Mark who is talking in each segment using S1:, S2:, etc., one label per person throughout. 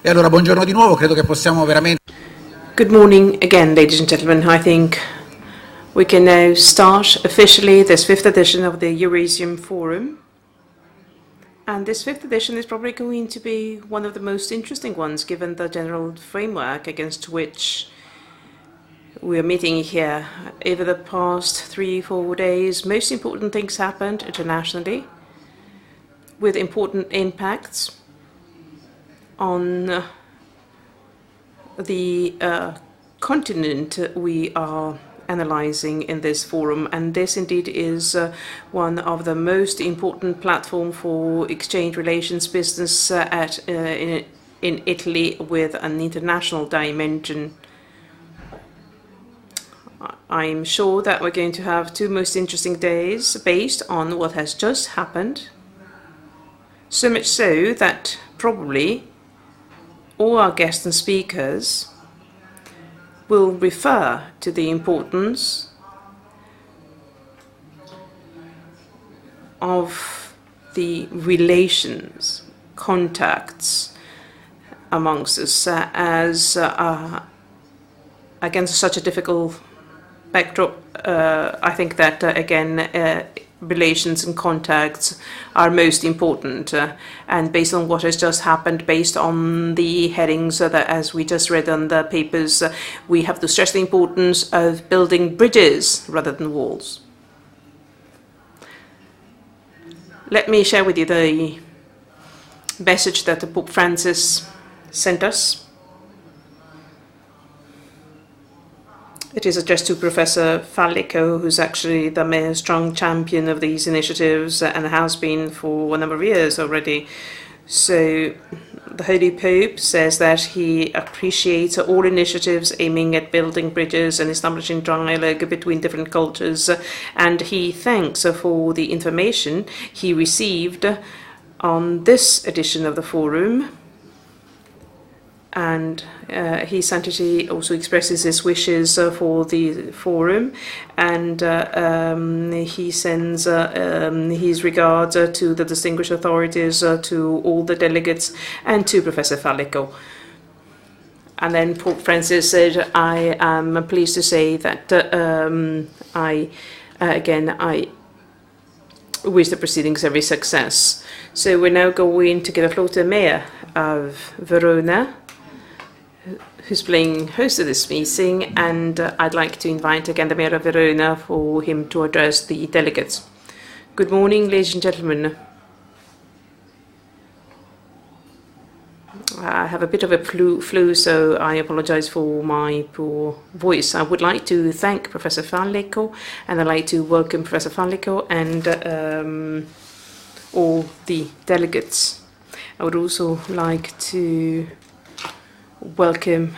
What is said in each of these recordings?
S1: E allora buongiorno di nuovo, credo che possiamo veramente...
S2: Good morning again, ladies and gentlemen. I think we can now start officially this fifth edition of the Eurasian Forum. And this fifth edition is probably going to be one of the most interesting ones, given the general framework against which we are meeting here. Over the past 3-4 days, most important things happened internationally, with important impacts on the continent we are analyzing in this forum, and this indeed is one of the most important platform for exchange relations business in Italy, with an international dimension. I'm sure that we're going to have two most interesting days based on what has just happened, so much so that probably all our guests and speakers will refer to the importance of the relations, contacts amongst us as against such a difficult backdrop. I think that again relations and contacts are most important, and based on what has just happened, based on the headings that as we just read on the papers, we have to stress the importance of building bridges rather than walls. Let me share with you the message that Pope Francis sent us. It is addressed to Professor Fallico, who's actually the strong champion of these initiatives and has been for a number of years already. So the Holy Pope says that he appreciates all initiatives aiming at building bridges and establishing dialogue between different cultures, and he thanks for the information he received on this edition of the Forum. And His Sanctity also expresses his wishes for the forum, and he sends his regards to the distinguished authorities, to all the delegates, and to Professor Fallico. And then Pope Francis said, I am pleased to say that I wish the proceedings every success. So we're now going to give a floor to the Mayor of Verona, who's playing host of this meeting, and I'd like to invite again the Mayor of Verona for him to address the delegates. Good morning, ladies and gentlemen. I have a bit of a flu, so I apologize for my poor voice. I would like to thank Professor Fallico, and I'd like to welcome Professor Fallico and all the delegates. I would also like to welcome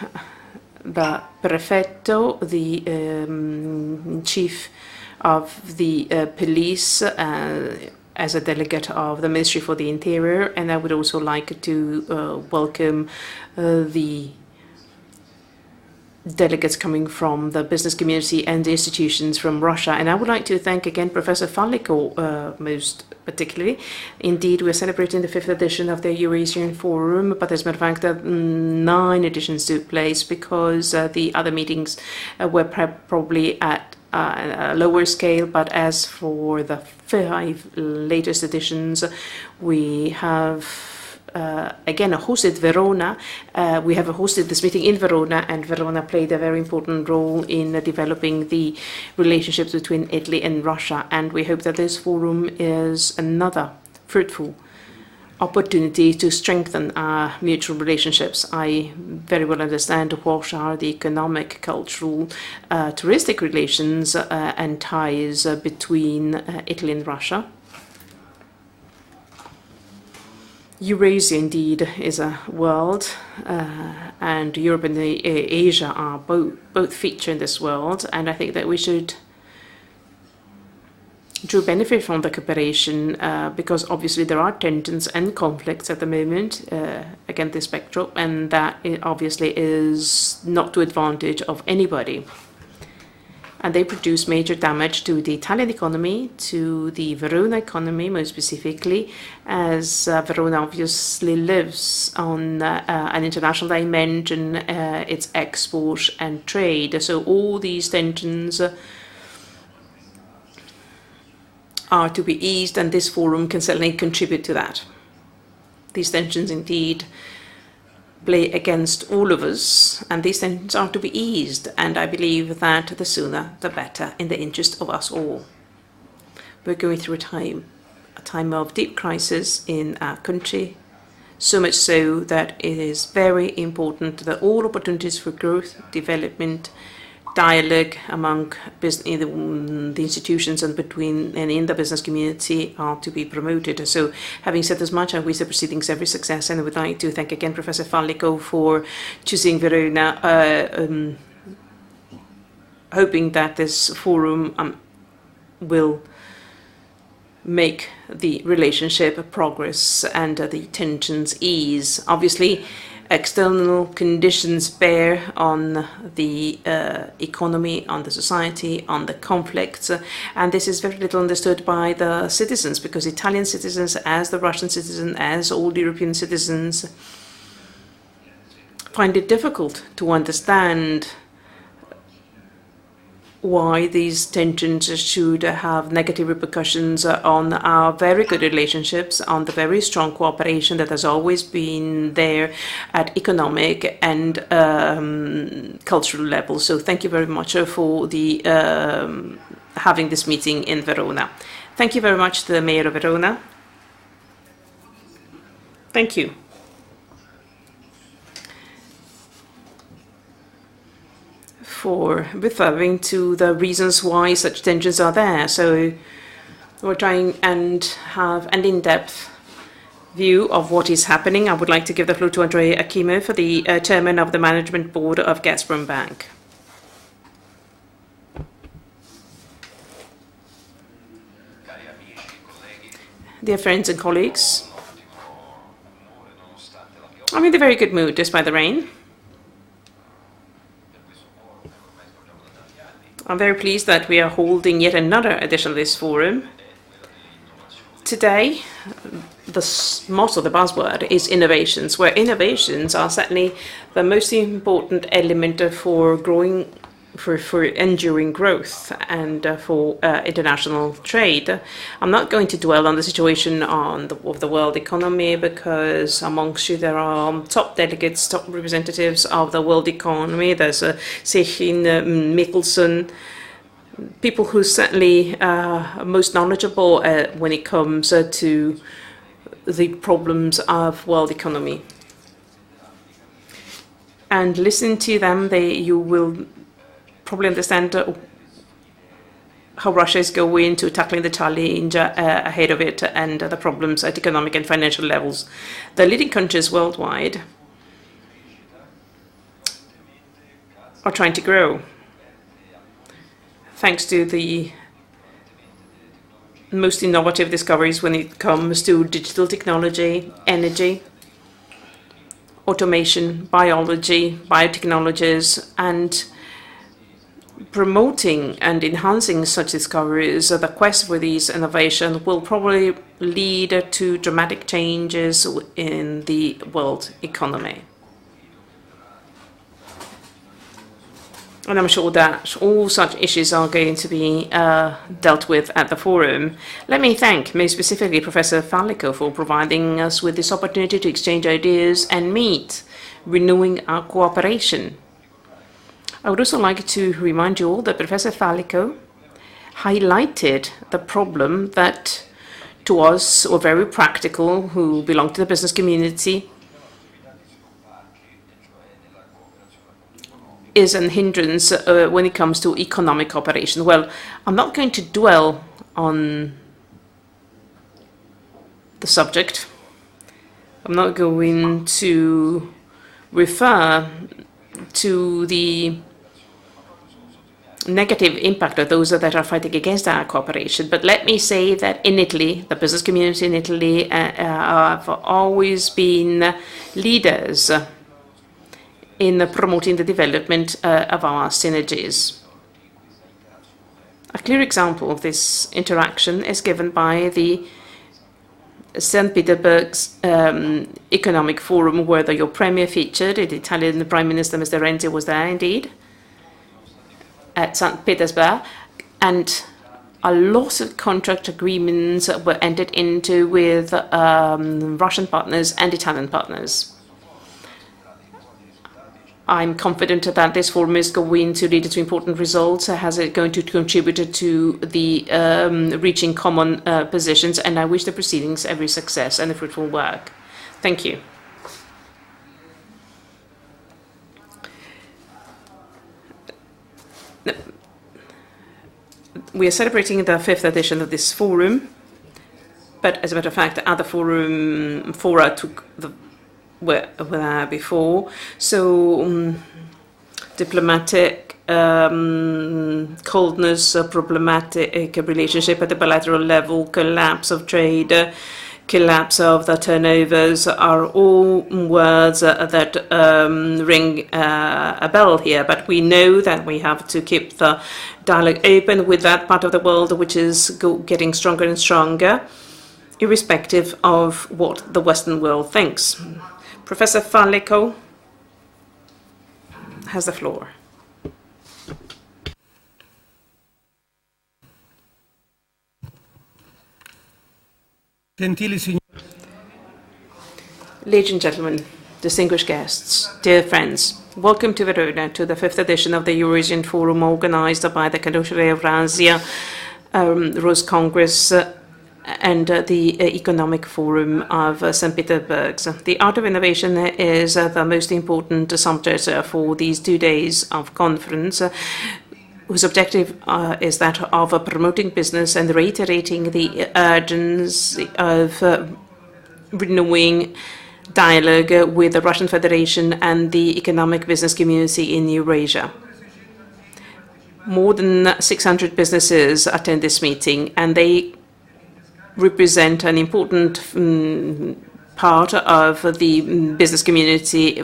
S2: the Prefetto, the chief of the police, as a delegate of the Ministry for the Interior, and I would also like to welcome the delegates coming from the business community and the institutions from Russia. And I would like to thank again Professor Fallico most particularly. Indeed, we're celebrating the 5th edition of the Eurasian Forum, but as a matter of fact, 9 editions took place because the other meetings were probably at a lower scale. But as for the 5 latest editions, we have again hosted Verona. We have hosted this meeting in Verona, and Verona played a very important role in developing the relationships between Italy and Russia. And we hope that this forum is another fruitful opportunity to strengthen our mutual relationships. I very well understand what are the economic, cultural, touristic relations and ties between Italy and Russia. Eurasia, indeed, is a world, and Europe and Asia are both feature in this world, and I think that we should draw benefit from the cooperation because obviously there are tensions and conflicts at the moment against this backdrop, and that obviously is not to advantage of anybody. and they produce major damage to the Italian economy, to the Verona economy most specifically, as Verona obviously lives on an international dimension, its export and trade. So all these tensions are to be eased, and this forum can certainly contribute to that. These tensions indeed play against all of us, and these tensions are to be eased, and I believe that the sooner the better in the interest of us all. We're going through a time of deep crisis in our country, so much so that it is very important that all opportunities for growth, development, dialogue among the institutions and between and in the business community are to be promoted. So, having said as much, I wish the proceedings every success, and I would like to thank again Professor Fallico for choosing Verona, hoping that this forum will make the relationship progress and the tensions ease. Obviously, external conditions bear on the economy, on the society, on the conflicts, and this is very little understood by the citizens, because Italian citizens, as the Russian citizens, as all European citizens, find it difficult to understand why these tensions should have negative repercussions on our very good relationships, on the very strong cooperation that has always been there at economic and cultural levels. So thank you very much for the having this meeting in Verona. Thank you very much to the Mayor of Verona. Thank you. For referring to the reasons why such tensions are there. So we're trying and have an in-depth view of what is happening. I would like to give the floor to Andrea Achimov, for the chairman of the management board of Gazprom Bank. Dear friends and colleagues, I'm in a very good mood despite the rain. I'm very pleased that we are holding yet another edition of this forum. Today, the motto, the buzzword, is innovations, where innovations are certainly the most important element for growing, for enduring growth and for international trade. I'm not going to dwell on the situation of the world economy, because amongst you there are top delegates, top representatives of the world economy. There's Sechin Mickelson, people who certainly are most knowledgeable when it comes to the problems of world economy. And listening to them, you will probably understand how Russia is going to tackling the challenge ahead of it and the problems at economic and financial levels. The leading countries worldwide are trying to grow, thanks to the most innovative discoveries when it comes to digital technology, energy, automation, biology, biotechnologies, and promoting and enhancing such discoveries. The quest for these innovations will probably lead to dramatic changes in the world economy. And I'm sure that all such issues are going to be dealt with at the forum. Let me thank most specifically Professor Fallico for providing us with this opportunity to exchange ideas and meet, renewing our cooperation. I would also like to remind you all that Professor Fallico highlighted the problem that to us, or very practical, who belong to the business community, is an hindrance when it comes to economic cooperation. Well, I'm not going to dwell on the subject. I'm not going to refer to the negative impact of those that are fighting against our cooperation. But let me say that in Italy, the business community in Italy have always been leaders in promoting the development of our synergies. A clear example of this interaction is given by the St. Petersburg's Economic Forum, where your premier featured. The Italian Prime Minister, Mr. Renzi, was there indeed at St. Petersburg, and a lot of contract agreements were entered into with Russian partners and Italian partners. I'm confident that this forum is going to lead to important results, has it going to contribute to the reaching common positions, and I wish the proceedings every success and fruitful work. Thank you. We are celebrating the 5th edition of this forum, but as a matter of fact, other fora took the were there before. So diplomatic coldness, problematic relationship at the bilateral level, collapse of trade, collapse of the turnovers are all words that ring a bell here. But we know that we have to keep the dialogue open with that part of the world which is getting stronger and stronger, irrespective of what the Western world thinks. Professor Fallico has the floor.
S3: Ladies
S2: and gentlemen, distinguished guests, dear friends, welcome to Verona, to the 5th edition of the Eurasian Forum organized by the Cancelleria Eurasia, Rose Congress, and the Economic Forum of St. Petersburg. The art of innovation is the most important subject for these 2 days of conference, whose objective is that of promoting business and reiterating the urgency of renewing dialogue with the Russian Federation and the economic business community in Eurasia. More than 600 businesses attend this meeting, and they represent an important part of the business community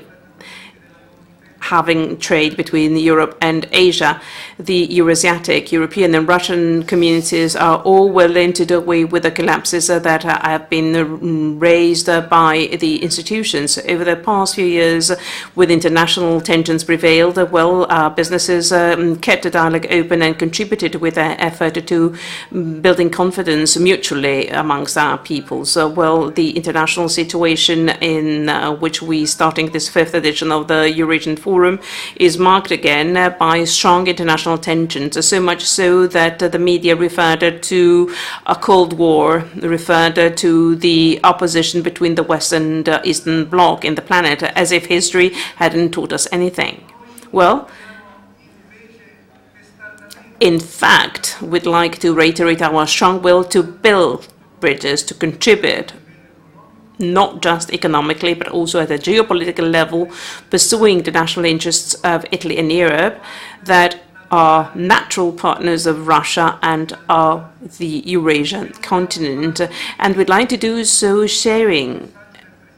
S2: having trade between Europe and Asia. The Eurasiatic, European and Russian communities are all willing to do away with the collapses that have been raised by the institutions. Over the past few years, with international tensions prevailed, businesses kept the dialogue open and contributed with their effort to building confidence mutually amongst our peoples. The international situation in which we starting this 5th edition of the Eurasian Forum is marked again by strong international tensions, so much so that the media referred to a Cold War, referred to the opposition between the West and Eastern Bloc in the planet, as if history hadn't taught us anything. Well, in fact, we'd like to reiterate our strong will to build bridges, to contribute not just economically, but also at a geopolitical level, pursuing the national interests of Italy and Europe that are natural partners of Russia and of the Eurasian continent. And we'd like to do so sharing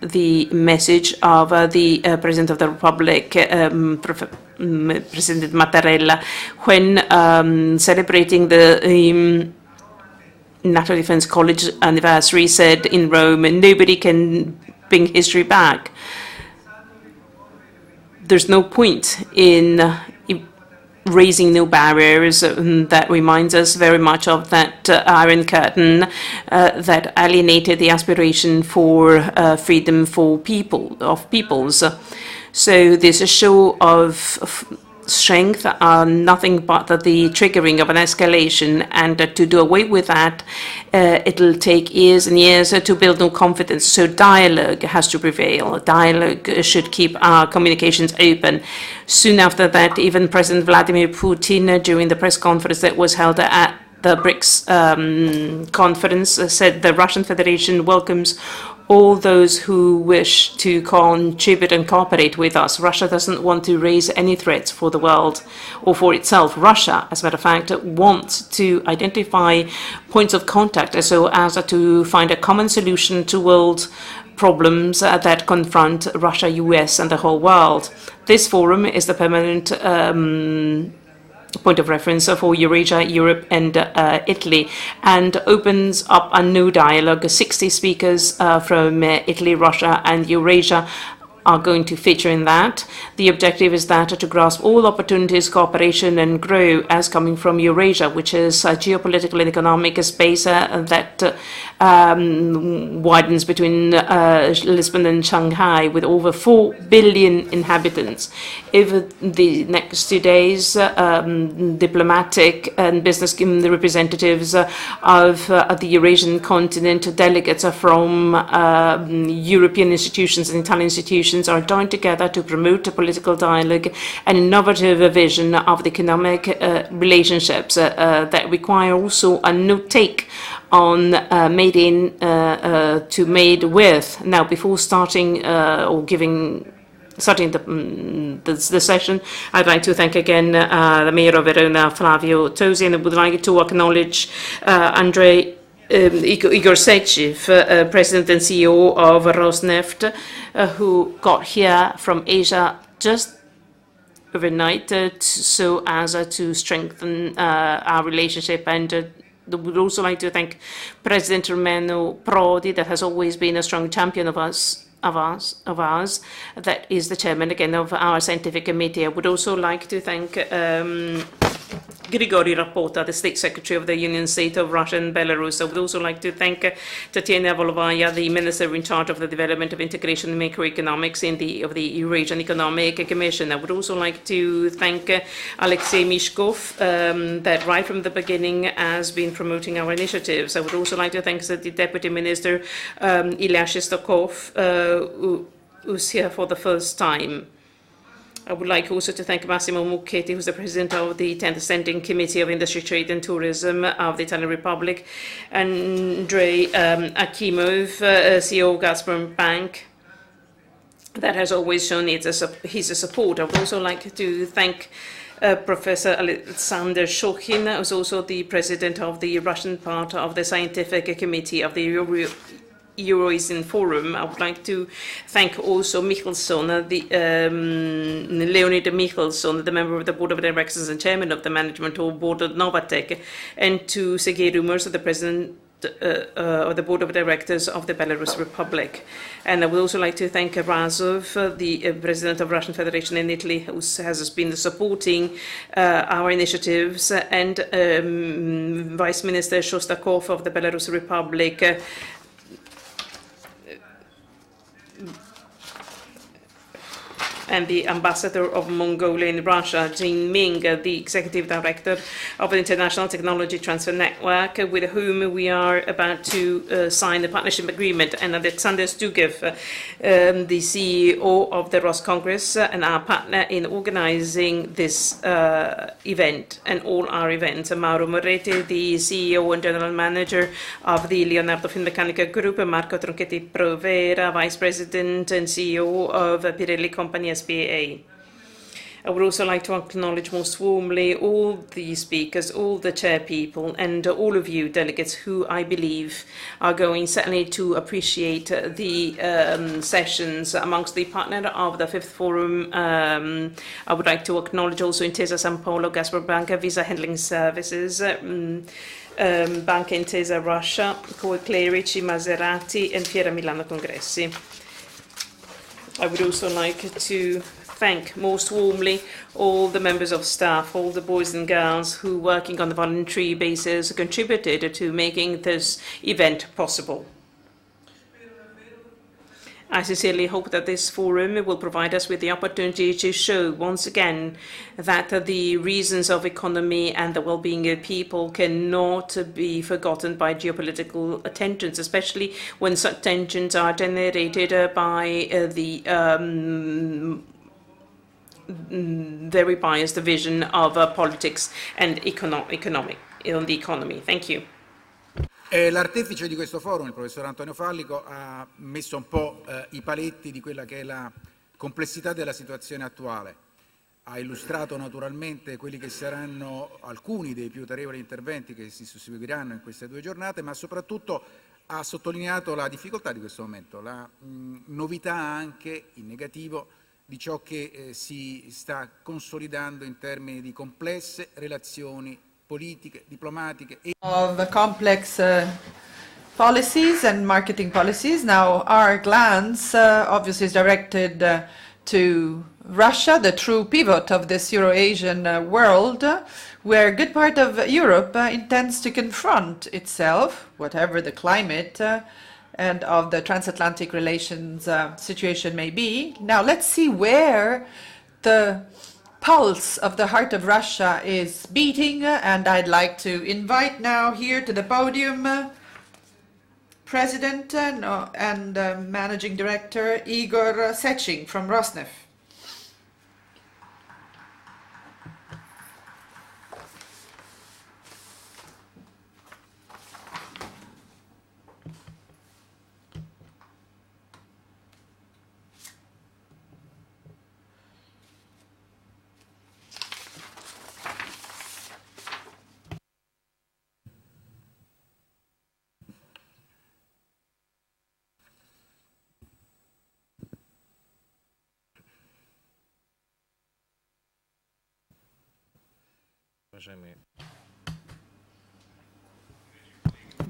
S2: the message of the President of the Republic, President Mattarella, when celebrating the NATO Defense College anniversary, said in Rome, nobody can bring history back. There's no point in raising new barriers. That reminds us very much of that Iron Curtain that alienated the aspiration for freedom for peoples. So this show of strength are nothing but the triggering of an escalation, and to do away with that, it'll take years and years to build no confidence. So dialogue has to prevail. Dialogue should keep our communications open. Soon after that, even President Vladimir Putin, during the press conference that was held at the BRICS conference, said the Russian Federation welcomes all those who wish to contribute and cooperate with us. Russia doesn't want to raise any threats for the world or for itself. Russia, as a matter of fact, wants to identify points of contact so as to find a common solution to world problems that confront Russia, US, and the whole world. This forum is the permanent point of reference for Eurasia, Europe and Italy, and opens up a new dialogue. 60 speakers from Italy, Russia and Eurasia are going to feature in that. The objective is that to grasp all opportunities, cooperation and grow as coming from Eurasia, which is a geopolitical and economic space that widens between Lisbon and Shanghai with over 4 billion inhabitants. Over the next 2 days, diplomatic and business representatives of the Eurasian continent, delegates from European institutions and Italian institutions are joined together to promote a political dialogue and innovative vision of the economic relationships that require also a new take on made in to made with. Now, before starting or starting the session, I'd like to thank again the Mayor of Verona, Flavio Tosi, and I would like to acknowledge Andrei Igor Sechev, President and CEO of Rosneft, who got here from Asia just overnight so as to strengthen our relationship. And would also like to thank President Romano Prodi, that has always been a strong champion of ours, that is the chairman again of our scientific committee. I would also like to thank Grigori Rapota, the State Secretary of the Union State of Russia and Belarus. I would also like to thank Tatiana Volovaya, the Minister in charge of the development of integration and macroeconomics of the Eurasian Economic Commission. I would also like to thank Alexei Mishkov, that right from the beginning has been promoting our initiatives. I would also like to thank the Deputy Minister, Ilya Shestokov, who's here for the first time. I would like also to thank Massimo Mucchetti, who's the President of the 10th Standing Committee of Industry, Trade and Tourism of the Italian Republic, Andrei Akimov, CEO of Gazprom Bank, that has always shown his support. I would also like to thank Professor Alexander Shokhin, who's also the President of the Russian part of the Scientific Committee of the Eurasian Forum. I would like to thank also Michelson, Leonid Michelson, the member of the Board of Directors and Chairman of the Management Board of Novatek, and to Sergei Rumors, the President of the Board of Directors of the Belarus Republic. And I would also like to thank Razov, the President of Russian Federation in Italy, who has been supporting our initiatives, and Vice Minister Shostakov of the Belarus Republic, and the Ambassador of Mongolia in Russia, Jin Ming, the Executive Director of the International Technology Transfer Network, with whom we are about to sign a partnership agreement, and Alexander Stugev, the CEO of the Ross Congress, and our partner in organizing this event and all our events. Mauro Moretti, the CEO and General Manager of the Leonardo Finmeccanica Group, Marco Tronchetti Provera, Vice President and CEO of Pirelli Company SPA. I would also like to acknowledge most warmly all the speakers, all the chair people, and all of you delegates who I believe are going certainly to appreciate the sessions amongst the partner of the Fifth Forum. I would like to acknowledge also Intesa Sanpaolo, Gazprom Bank, Visa Handling Services, Banca Intesa Russia, Clerici, Maserati, and Fiera Milano Congressi. I would also like to thank most warmly all the members of staff, all the boys and girls who, working on a voluntary basis, contributed to making this event possible. I sincerely hope that this forum will provide us with the opportunity to show once again that the reasons of economy and the well-being of people cannot be forgotten by geopolitical tensions, especially when such tensions are generated by the very biased vision of politics and the economy. Thank you.
S1: L'artefice di questo forum, il professor Antonio Fallico, ha messo un po' i paletti di quella che è la complessità della situazione attuale. Ha illustrato naturalmente quelli che saranno alcuni dei più autorevoli interventi che si susseguiranno in queste 2 giornate, ma soprattutto ha sottolineato la difficoltà di questo momento, la novità anche in negativo di ciò che si sta consolidando in termini di complesse relazioni politiche, diplomatiche e
S3: of complex policies and marketing policies. Now, our glance obviously is directed to Russia, the true pivot of this Euro-Asian world, where a good part of Europe intends to confront itself, whatever the climate and of the transatlantic relations situation may be. Now, let's see where the pulse of the heart of Russia is beating, and I'd like to invite now here to the podium President and Managing Director Igor Sechin from Rosneft.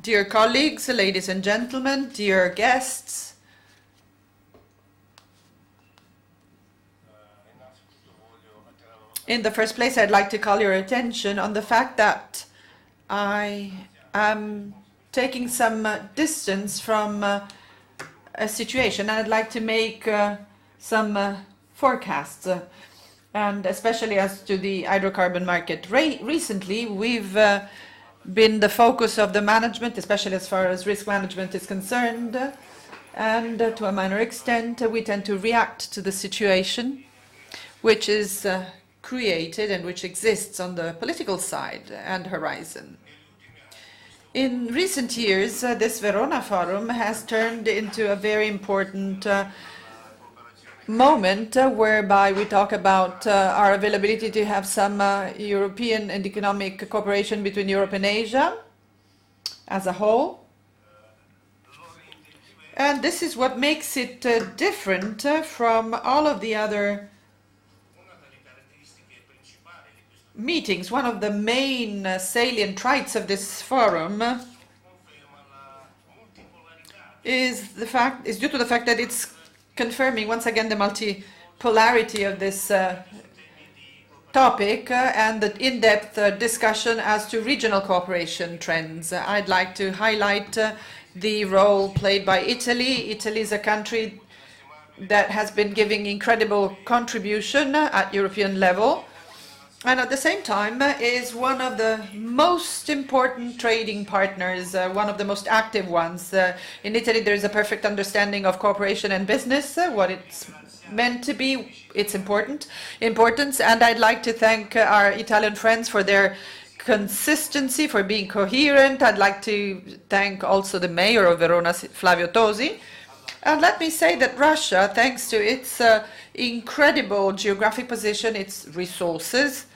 S3: Dear colleagues, ladies and gentlemen, dear guests, in the first place, I'd like to call your attention on the fact that I am taking some distance from a situation, and I'd like to make some forecasts. And especially as to the hydrocarbon market. Recently, we've been the focus of the management, especially as far as risk management is concerned, and to a minor extent, we tend to react to the situation which is created and which exists on the political side and horizon. In recent years, this Verona Forum has turned into a very important moment whereby we talk about our availability to have some European and economic cooperation between Europe and Asia as a whole. And this is what makes it different from all of the other meetings. One of the main salient traits of this forum is due to the fact that it's confirming once again the multipolarity of this topic and the in-depth discussion as to regional cooperation trends. I'd like to highlight the role played by Italy. Italy is a country that has been giving incredible contribution at European level, and at the same time is one of the most important trading partners, one of the most active ones. In Italy, there is a perfect understanding of cooperation and business, what it's meant to be, its importance, and I'd like to thank our Italian friends for their consistency, for being coherent. I'd like to thank also the mayor of Verona, Flavio Tosi. And let me say that Russia, thanks to its incredible geographic position, its resources,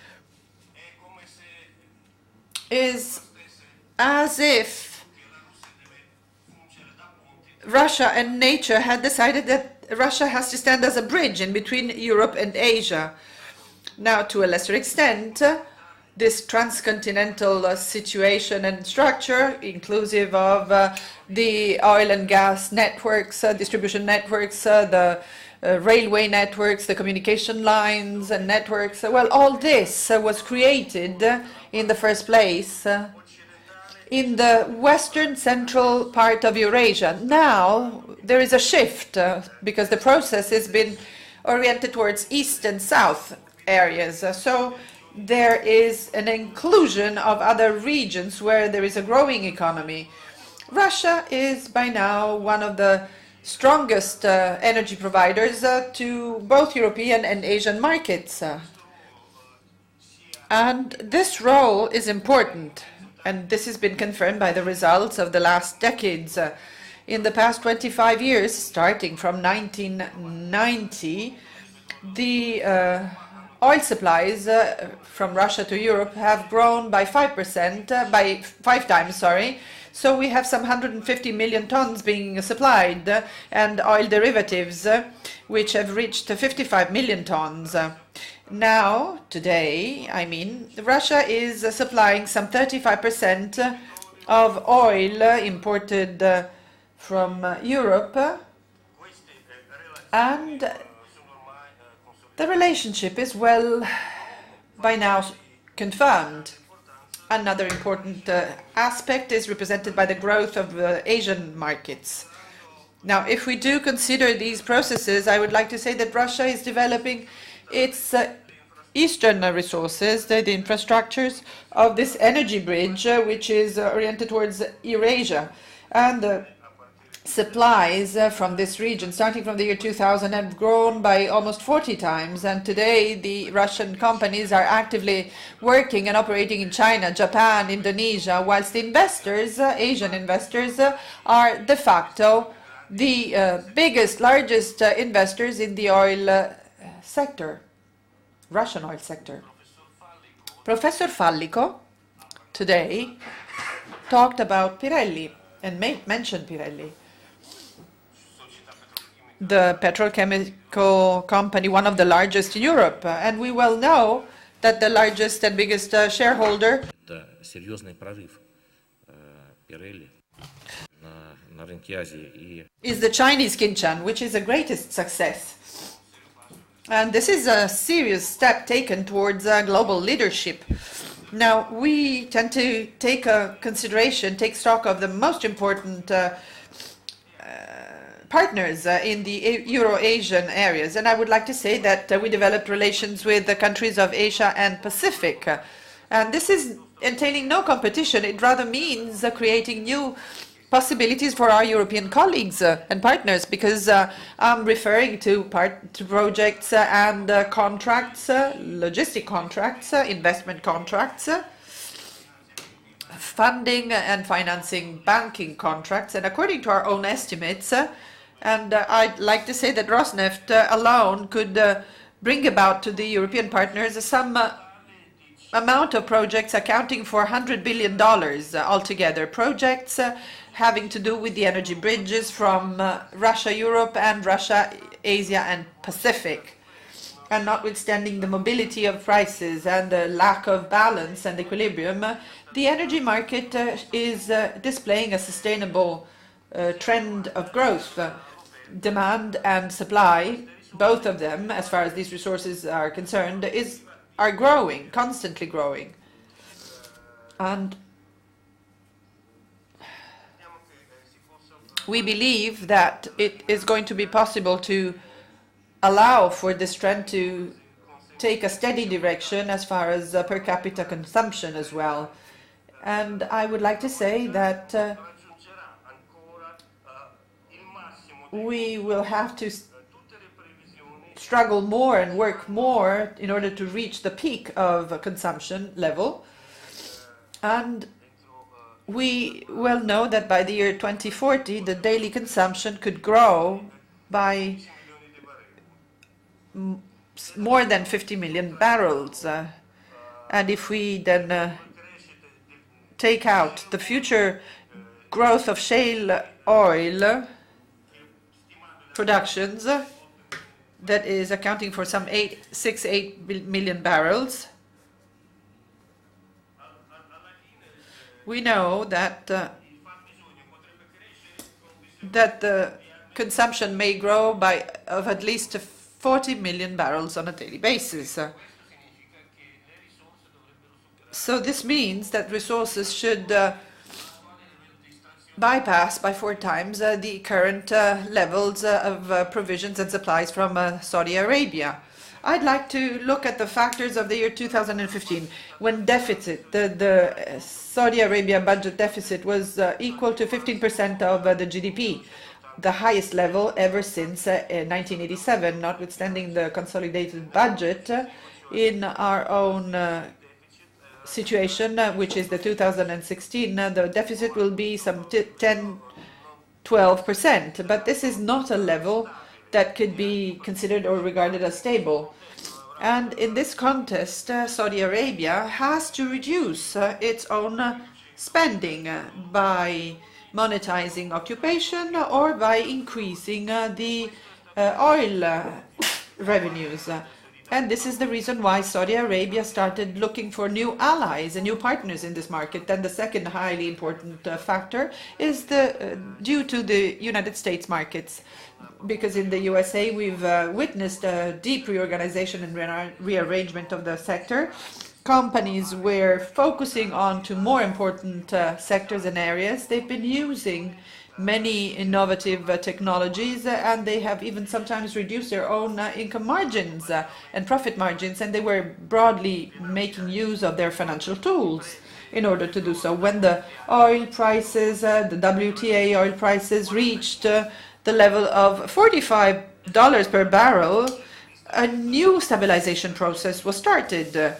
S3: is as if Russia and nature had decided that Russia has to stand as a bridge in between Europe and Asia. Now, to a lesser extent, this transcontinental situation and structure, inclusive of the oil and gas networks, distribution networks, the railway networks, the communication lines and networks, well, all this was created in the first place in the western central part of Eurasia. Now there is a shift because the process has been oriented towards east and south areas. So there is an inclusion of other regions where there is a growing economy. Russia is by now one of the strongest energy providers to both European and Asian markets. And this role is important, and this has been confirmed by the results of the last decades. In the past 25 years, starting from 1990, the oil supplies from Russia to Europe have grown by 5%, by 5 times, sorry. So we have some 150 million tons being supplied, and oil derivatives, which have reached 55 million tons. Now, today, I mean, Russia is supplying some 35% of oil imported from Europe, and the relationship is well by now confirmed. Another important aspect is represented by the growth of Asian markets. Now, if we do consider these processes, I would like to say that Russia is developing its eastern resources, the infrastructures of this energy bridge, which is oriented towards Eurasia. And supplies from this region, starting from the year 2000, have grown by almost 40 times. And today, the Russian companies are actively working and operating in China, Japan, Indonesia, whilst the investors, Asian investors, are de facto the biggest, largest investors in the oil sector, Russian oil sector. Professor Fallico today talked about Pirelli and mentioned Pirelli, the petrochemical company, one of the largest in Europe. And we well know that the largest and biggest shareholder is the Chinese Qinshan, which is the greatest success. And this is a serious step taken towards global leadership. Now, we tend to take stock of the most important partners in the Euro-Asian areas. And I would like to say that we developed relations with the countries of Asia and Pacific. And this is entailing no competition. It rather means creating new possibilities for our European colleagues and partners, because I'm referring to projects and contracts, logistic contracts, investment contracts, funding and financing banking contracts. And according to our own estimates, and I'd like to say that Rosneft alone could bring about to the European partners some amount of projects accounting for $100 billion altogether. Projects having to do with the energy bridges from Russia, Europe, and Russia, Asia, and Pacific. And notwithstanding the mobility of prices and the lack of balance and equilibrium, the energy market is displaying a sustainable trend of growth. Demand and supply, both of them, as far as these resources are concerned, are growing, constantly growing. And we believe that it is going to be possible to allow for this trend to take a steady direction as far as per capita consumption as well. And I would like to say that we will have to struggle more and work more in order to reach the peak of consumption level. And we well know that by the year 2040, the daily consumption could grow by more than 50 million barrels. And if we then take out the future growth of shale oil productions, that is accounting for some 8 million barrels, we know that the consumption may grow of at least 40 million barrels on a daily basis. So this means that resources should bypass by 4 times the current levels of provisions and supplies from Saudi Arabia. I'd like to look at the factors of the year 2015, when the Saudi Arabia budget deficit was equal to 15% of the GDP, the highest level ever since 1987, notwithstanding the consolidated budget in our own situation, which is the 2016, the deficit will be some 10–12%. But this is not a level that could be considered or regarded as stable. And in this context, Saudi Arabia has to reduce its own spending by monetizing occupation or by increasing the oil revenues. And this is the reason why Saudi Arabia started looking for new allies and new partners in this market. And the second highly important factor is due to the United States markets. Because in the USA, we've witnessed a deep reorganization and rearrangement of the sector. Companies were focusing on to more important sectors and areas. They've been using many innovative technologies, and they have even sometimes reduced their own income margins and profit margins, and they were broadly making use of their financial tools in order to do so. When the oil prices, the WTI oil prices reached the level of $45 per barrel, a new stabilization process was started.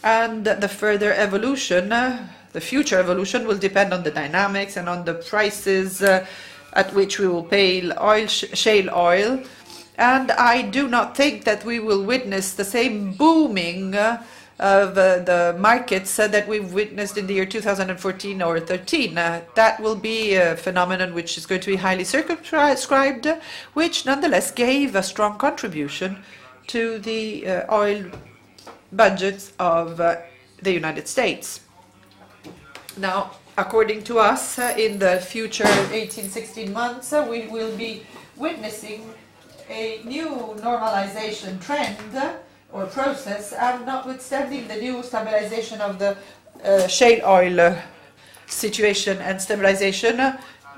S3: And the further evolution, the future evolution will depend on the dynamics and on the prices at which we will pay shale oil. And I do not think that we will witness the same booming of the markets that we've witnessed in the year 2014 or 13. That will be a phenomenon which is going to be highly circumscribed, which nonetheless gave a strong contribution to the oil budgets of the United States. Now, according to us, in the future 18-16 months, we will be witnessing a new normalization trend or process, and notwithstanding the new stabilization of the shale oil situation and stabilization,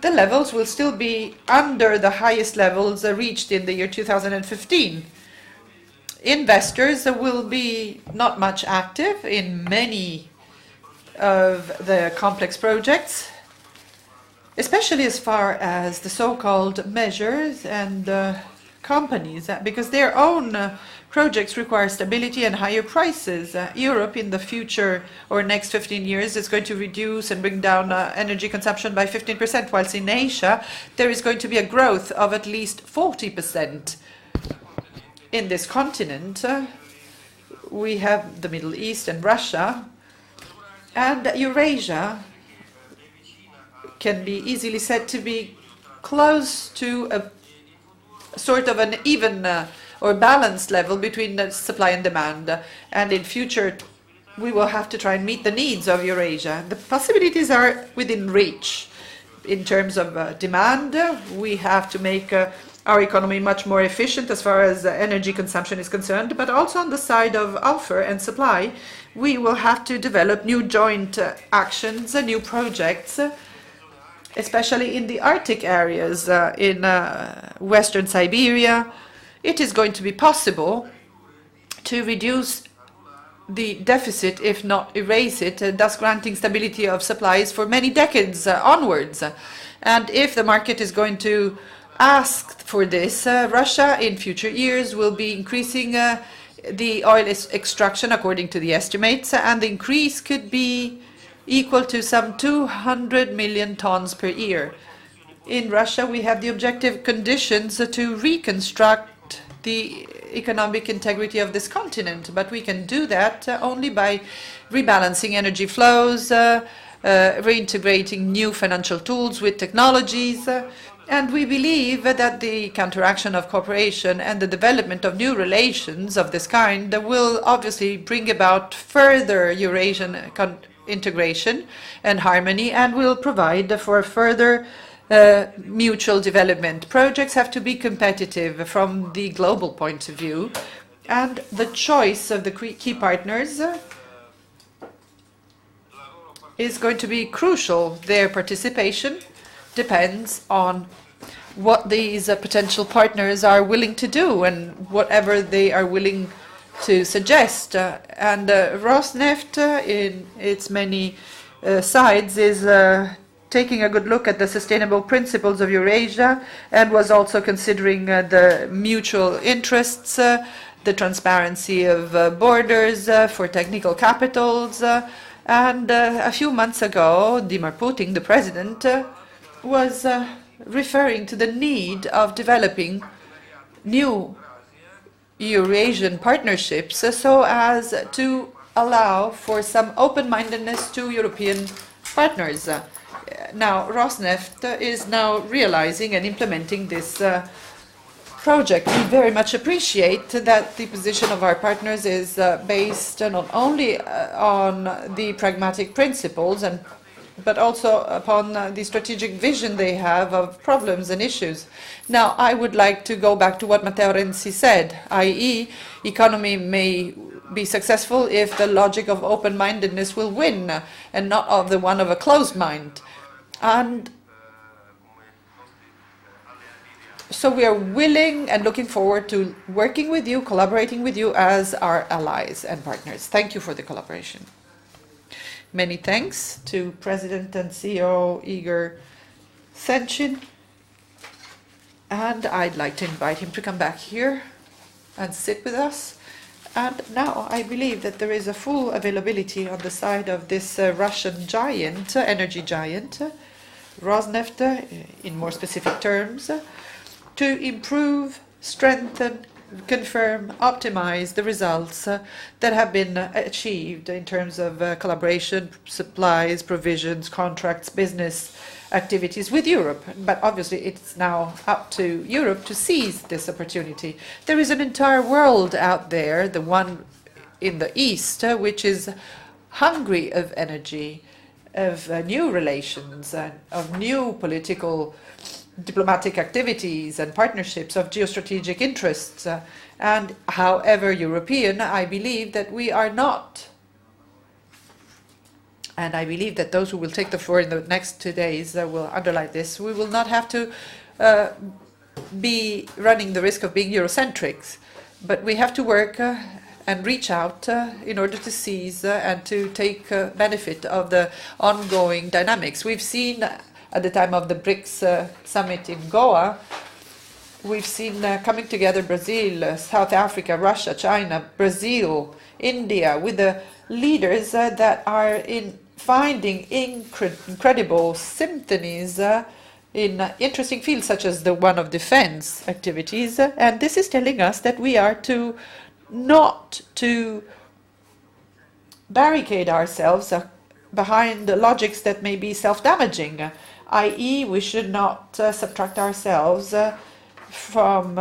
S3: the levels will still be under the highest levels reached in the year 2015. Investors will be not much active in many of the complex projects, especially as far as the so-called measures and companies, because their own projects require stability and higher prices. Europe in the future or next 15 years is going to reduce and bring down energy consumption by 15%, whilst in Asia there is going to be a growth of at least 40%. In this continent, we have the Middle East and Russia, and Eurasia can be easily said to be close to a sort of an even or balanced level between the supply and demand. And in future, we will have to try and meet the needs of Eurasia. The possibilities are within reach. In terms of demand, we have to make our economy much more efficient as far as energy consumption is concerned, but also on the side of offer and supply, we will have to develop new joint actions and new projects, especially in the Arctic areas, in Western Siberia. It is going to be possible to reduce the deficit, if not erase it, thus granting stability of supplies for many decades onwards. And if the market is going to ask for this, Russia in future years will be increasing the oil extraction according to the estimates, and the increase could be equal to some 200 million tons per year. In Russia, we have the objective conditions to reconstruct the economic integrity of this continent, but we can do that only by rebalancing energy flows, reintegrating new financial tools with technologies, and we believe that the counteraction of cooperation and the development of new relations of this kind will obviously bring about further Eurasian integration and harmony, and will provide for further mutual development. Projects have to be competitive from the global point of view, and the choice of the key partners is going to be crucial. Their participation depends on what these potential partners are willing to do and whatever they are willing to suggest. And Rosneft, in its many sides, is taking a good look at the sustainable principles of Eurasia, and was also considering the mutual interests, the transparency of borders for technical capitals. And a few months ago, Vladimir Putin, the president, was referring to the need of developing new Eurasian partnerships so as to allow for some open-mindedness to European partners. Now, Rosneft is now realizing and implementing this project. We very much appreciate that the position of our partners is based not only on the pragmatic principles but also upon the strategic vision they have of problems and issues. Now, I would like to go back to what Matteo Renzi said, i.e., economy may be successful if the logic of open-mindedness will win and not of the one of a closed mind. And so we are willing and looking forward to working with you, collaborating with you as our allies and partners. Thank you for the collaboration. Many thanks to President and CEO Igor Senchin. And I'd like to invite him to come back here and sit with us. And now I believe that there is a full availability on the side of this Russian giant, energy giant, Rosneft, in more specific terms, to improve, strengthen, confirm, optimize the results that have been achieved in terms of collaboration, supplies, provisions, contracts, business activities with Europe. But obviously it's now up to Europe to seize this opportunity. There is an entire world out there, the one in the East, which is hungry of energy, of new relations, of new political diplomatic activities and partnerships, of geostrategic interests. And however European, I believe that we are not. And I believe that those who will take the floor in the next 2 days will underline this. We will not have to be running the risk of being Eurocentrics, but we have to work and reach out in order to seize and to take benefit of the ongoing dynamics. We've seen at the time of the BRICS summit in Goa, we've seen coming together Brazil, South Africa, Russia, China, Brazil, India, with the leaders that are finding incredible symphonies in interesting fields such as the one of defense activities. And this is telling us that we are not to barricade ourselves behind logics that may be self-damaging, i.e. we should not subtract ourselves from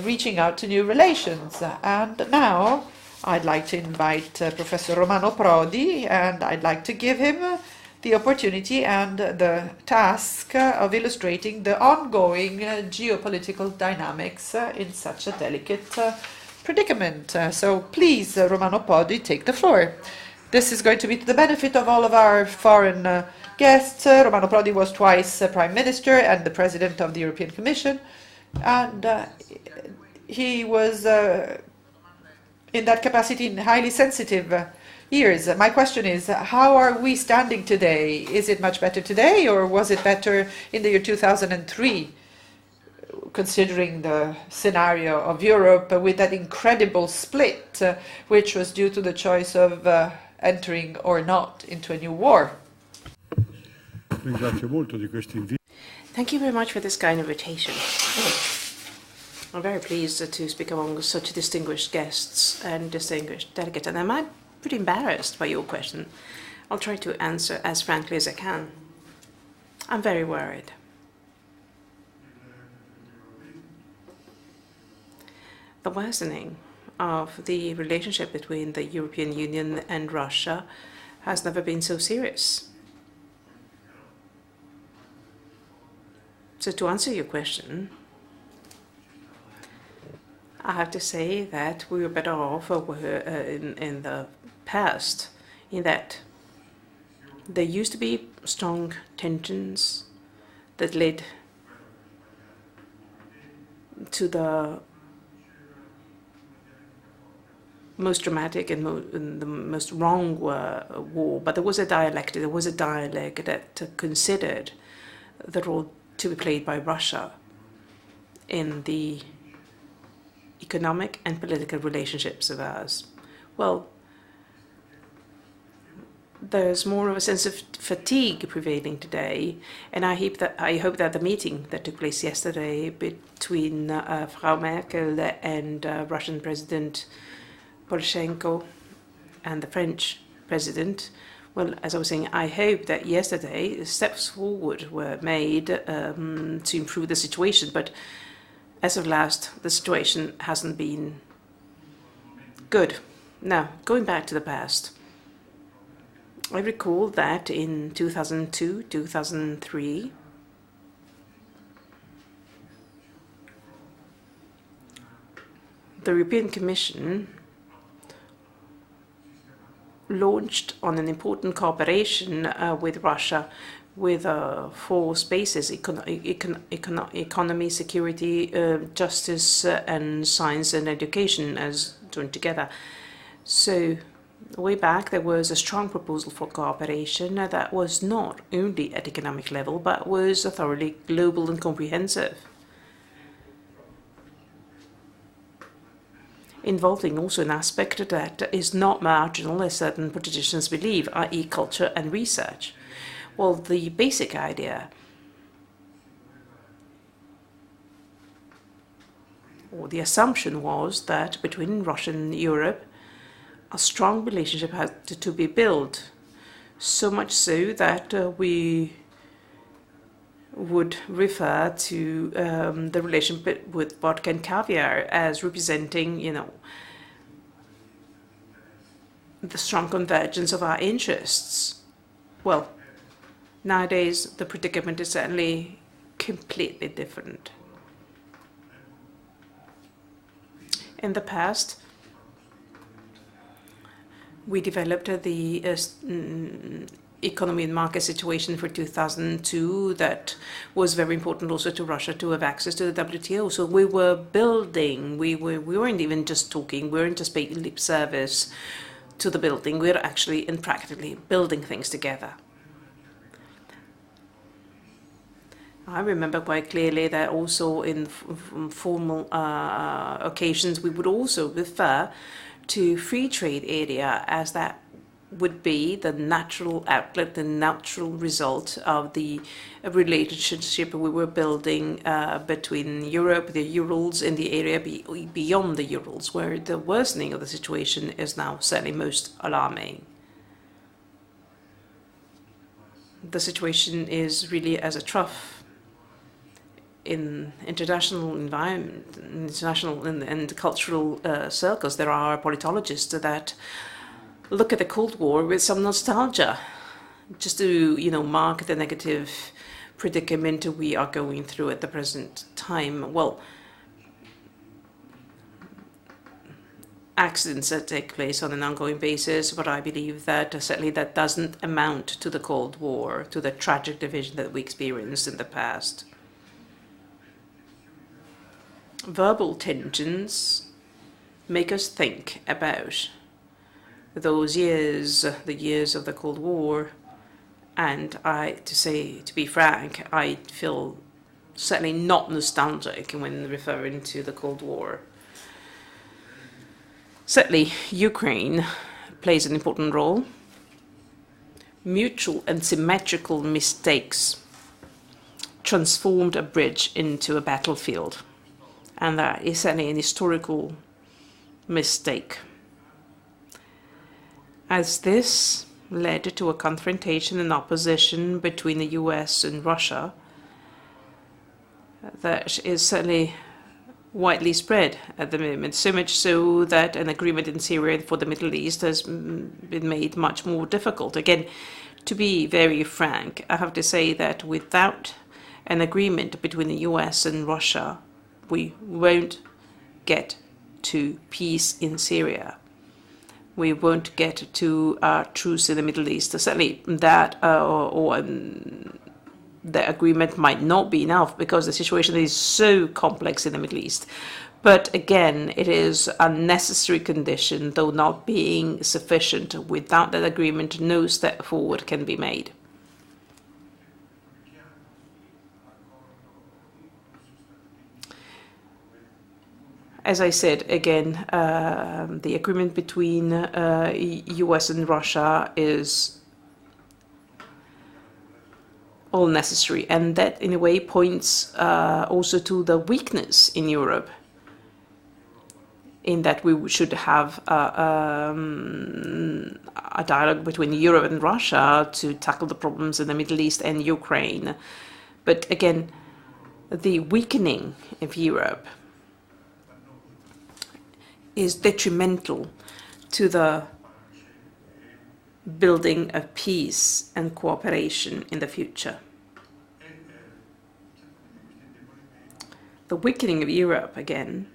S3: reaching out to new relations. And now I'd like to invite Professor Romano Prodi, and I'd like to give him the opportunity and the task of illustrating the ongoing geopolitical dynamics in such a delicate predicament. So please, Romano Prodi, take the floor. This is going to be to the benefit of all of our foreign guests. Romano Prodi was twice Prime Minister and the President of the European Commission, and he was in that capacity in highly sensitive years. My question is, how are we standing today? Is it much better today, or was it better in the year 2003, considering the scenario of Europe with that incredible split, which was due to the choice of entering or not into a new war?
S2: Thank you very much for this kind invitation. I'm very pleased to speak among such distinguished guests and distinguished delegates, and I'm pretty embarrassed by your question. I'll try to answer as frankly as I can. I'm very worried. The worsening of the relationship between the European Union and Russia has never been so serious. So to answer your question, I have to say that we were better off in the past, in that there used to be strong tensions that led to the most dramatic and the most wrong war, but there was a dialectic that considered the role to be played by Russia in the economic and political relationships of ours. Well, there's more of a sense of fatigue prevailing today, and I hope that the meeting that took place yesterday between Frau Merkel and Russian President Poroshenko and the French President, well, as I was saying, I hope that yesterday steps forward were made to improve the situation, but as of last, the situation hasn't been good. Now, going back to the past, I recall that in 2002, 2003, the European Commission launched on an important cooperation with Russia with 4 spaces: economy, security, justice, and science and education as joined together. So way back, there was a strong proposal for cooperation that was not only at economic level, but was thoroughly global and comprehensive, involving also an aspect that is not marginal, as certain politicians believe, i.e. culture and research. Well, the basic idea, or the assumption, was that between Russia and Europe, a strong relationship had to be built, so much so that we would refer to the relationship with vodka and caviar as representing, the strong convergence of our interests. Well, nowadays the predicament is certainly completely different. In the past, we developed the economy and market situation for 2002 that was very important also to Russia to have access to the WTO. So we were building, we weren't even just talking, we weren't just paying lip service to the building, we were actually and practically building things together. I remember quite clearly that also in formal occasions we would also refer to free trade area as that would be the natural outlet, the natural result of the relationship we were building between Europe, the Urals, and the area beyond the Urals, where the worsening of the situation is now certainly most alarming. The situation is really as a trough in international environment, international and cultural circles. There are politologists that look at the Cold War with some nostalgia, just to mark the negative predicament we are going through at the present time. Well, accidents that take place on an ongoing basis, but I believe that certainly that doesn't amount to the Cold War, to the tragic division that we experienced in the past. Verbal tensions make us think about those years, the years of the Cold War, and to be frank, I feel certainly not nostalgic when referring to the Cold War. Certainly, Ukraine plays an important role. Mutual and symmetrical mistakes transformed a bridge into a battlefield. And that is certainly an historical mistake, as this led to a confrontation and opposition between the US and Russia that is certainly widely spread at the moment, so much so that an agreement in Syria for the Middle East has been made much more difficult. Again, to be very frank, I have to say that without an agreement between the US and Russia, we won't get to peace in Syria. We won't get to a truce in the Middle East. Certainly that the agreement might not be enough because the situation is so complex in the Middle East. But again, it is a necessary condition, though not being sufficient. Without that agreement, no step forward can be made. As I said, again, the agreement between US and Russia is all necessary. And that, in a way, points also to the weakness in Europe, in that we should have a dialogue between Europe and Russia to tackle the problems in the Middle East and Ukraine. But again, the weakening of Europe is detrimental to the building of peace and cooperation in the future. The weakening of Europe, again,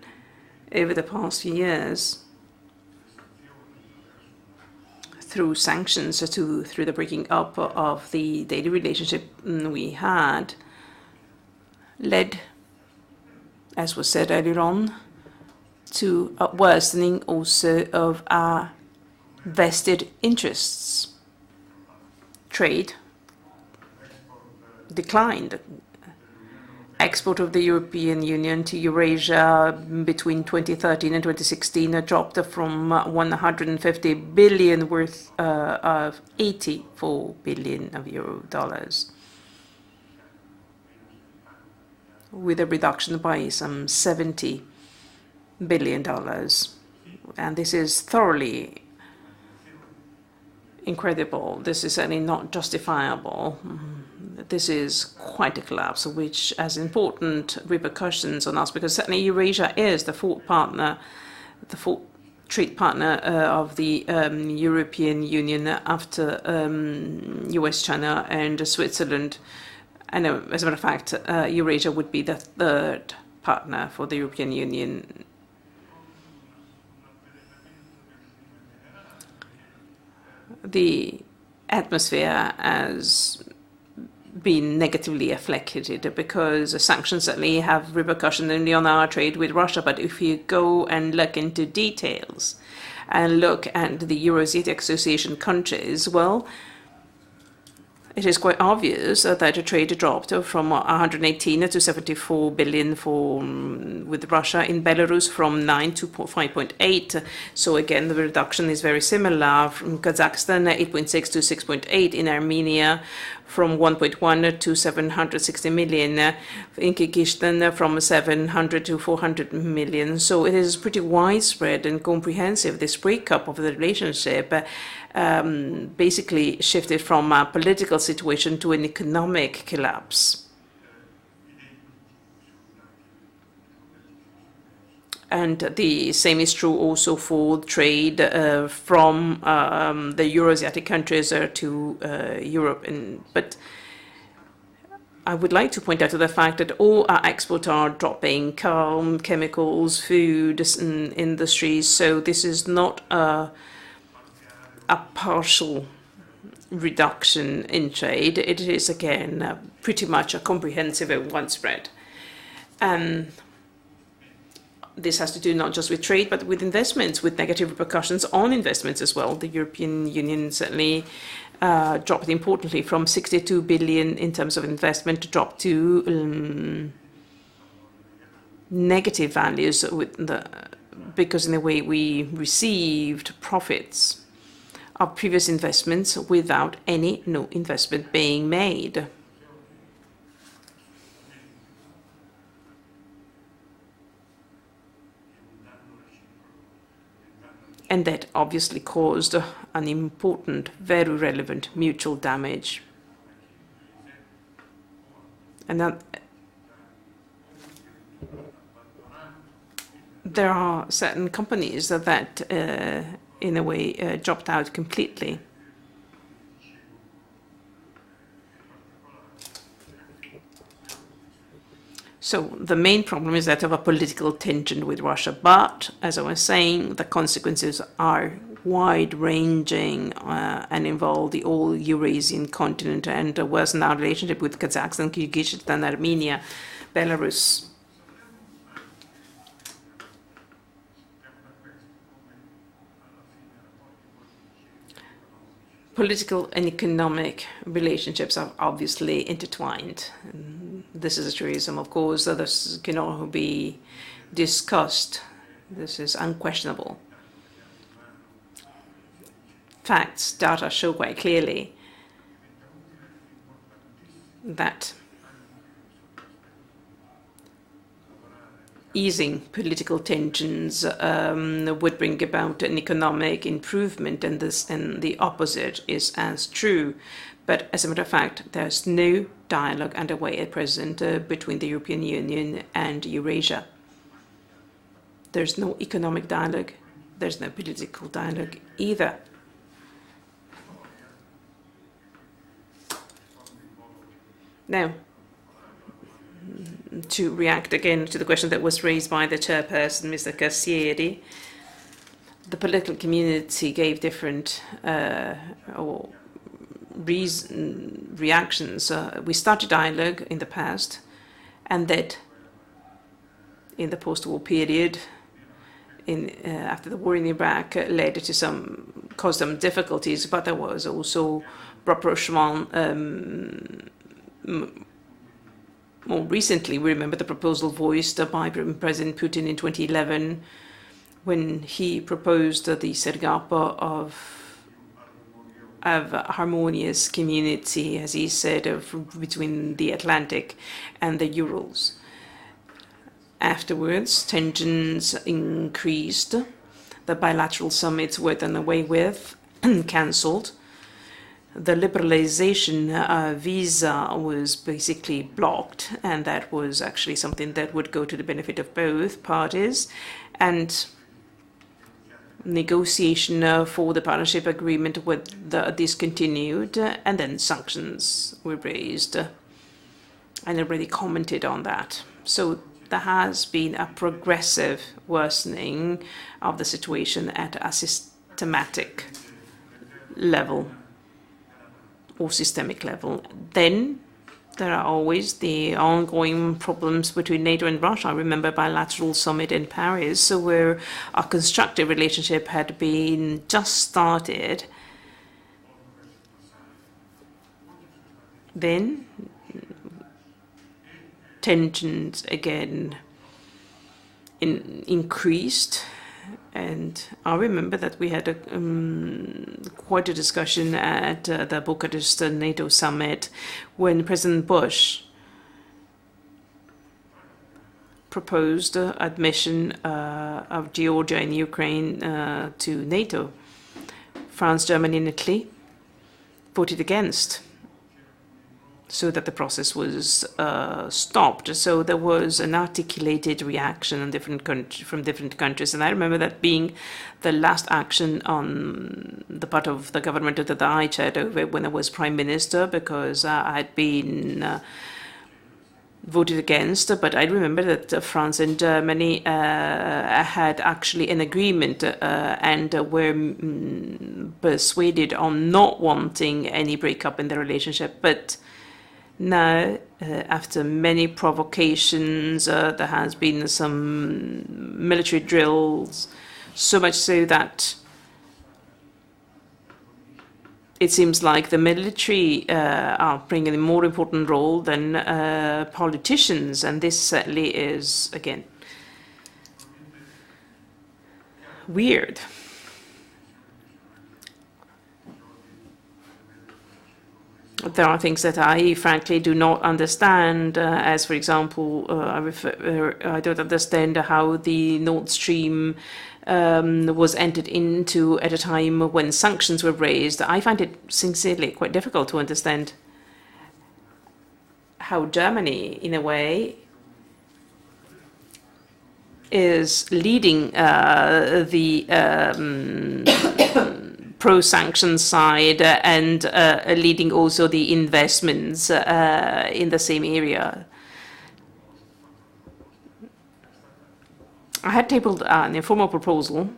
S2: over the past few years, through sanctions, through the breaking up of the daily relationship we had, led, as was said earlier on, to a worsening also of our vested interests. Trade declined. Export of the European Union to Eurasia between 2013 and 2016 dropped from 150 billion worth of 84 billion of dollars, with a reduction by some $70 billion. And this is thoroughly incredible. This is certainly not justifiable. This is quite a collapse, which has important repercussions on us, because certainly Eurasia is the fourth trade partner of the European Union after US, China, and Switzerland. And as a matter of fact, Eurasia would be the third partner for the European Union. The atmosphere has been negatively affected because sanctions certainly have repercussions only on our trade with Russia. But if you go and look into details and look at the Eurasiatic Association countries, well, it is quite obvious that the trade dropped from 118 to 74 billion with Russia. In Belarus, from 9 to 5.8. So again, the reduction is very similar. From Kazakhstan, 8.6 to 6.8. In Armenia, from 1.1 to 760 million. In Kyrgyzstan, from 700 to 400 million. So it is pretty widespread and comprehensive. This breakup of the relationship basically shifted from a political situation to an economic collapse. And the same is true also for trade from the Eurasiatic countries to Europe. But I would like to point out to the fact that all our exports are dropping: chemicals, food, industries. So this is not a partial reduction in trade. It is, again, pretty much a comprehensive and widespread. This has to do not just with trade, but with investments, with negative repercussions on investments as well. The European Union certainly dropped importantly from 62 billion in terms of investment, dropped to negative values because in a way we received profits of previous investments without any new investment being made. And that obviously caused an important, very relevant mutual damage. And that there are certain companies that in a way, dropped out completely. So the main problem is that of a political tension with Russia. But, as I was saying, the consequences are wide-ranging and involve the whole Eurasian continent and worsen our relationship with Kazakhstan, Kyrgyzstan, Armenia, Belarus. Political and economic relationships are obviously intertwined. And this is a truism, of course, that this cannot be discussed. This is unquestionable. Facts, data show quite clearly that easing political tensions would bring about an economic improvement, and the opposite is as true. But as a matter of fact, there's no dialogue underway at present between the European Union and Eurasia. There's no economic dialogue. There's no political dialogue either. Now, to react again to the question that was raised by the chairperson, Mr. Cassieri, the political community gave different reactions. We started dialogue in the past, and that in the post-war period, after the war in Iraq, led to caused some difficulties, but there was also rapprochement. More recently, we remember the proposal voiced by President Putin in 2011 when he proposed the setting up of a harmonious community, as he said, between the Atlantic and the Urals. Afterwards, tensions increased. The bilateral summits were done away with and cancelled. The liberalization visa was basically blocked, and that was actually something that would go to the benefit of both parties. And negotiation for the partnership agreement was discontinued, and then sanctions were raised. I already commented on that. So there has been a progressive worsening of the situation at a systematic level or systemic level. Then there are always the ongoing problems between NATO and Russia. I remember a bilateral summit in Paris where a constructive relationship had been just started. Then tensions again increased. And I remember that we had quite a discussion at the Bucharest NATO summit when President Bush proposed admission of Georgia and Ukraine to NATO. France, Germany, and Italy voted against, so that the process was stopped. So there was an articulated reaction on from different countries. And I remember that being the last action on the part of the government that I chaired over when I was Prime Minister, because I had been voted against. But I remember that France and Germany had actually an agreement and were persuaded on not wanting any breakup in the relationship. But now, after many provocations, there has been some military drills, so much so that it seems like the military are playing a more important role than politicians, and this certainly is, again, weird. There are things that I frankly do not understand, as for example, I don't understand how the Nord Stream was entered into at a time when sanctions were raised. I find it sincerely quite difficult to understand how Germany, in a way, is leading the pro-sanction side and leading also the investments in the same area. I had tabled an informal proposal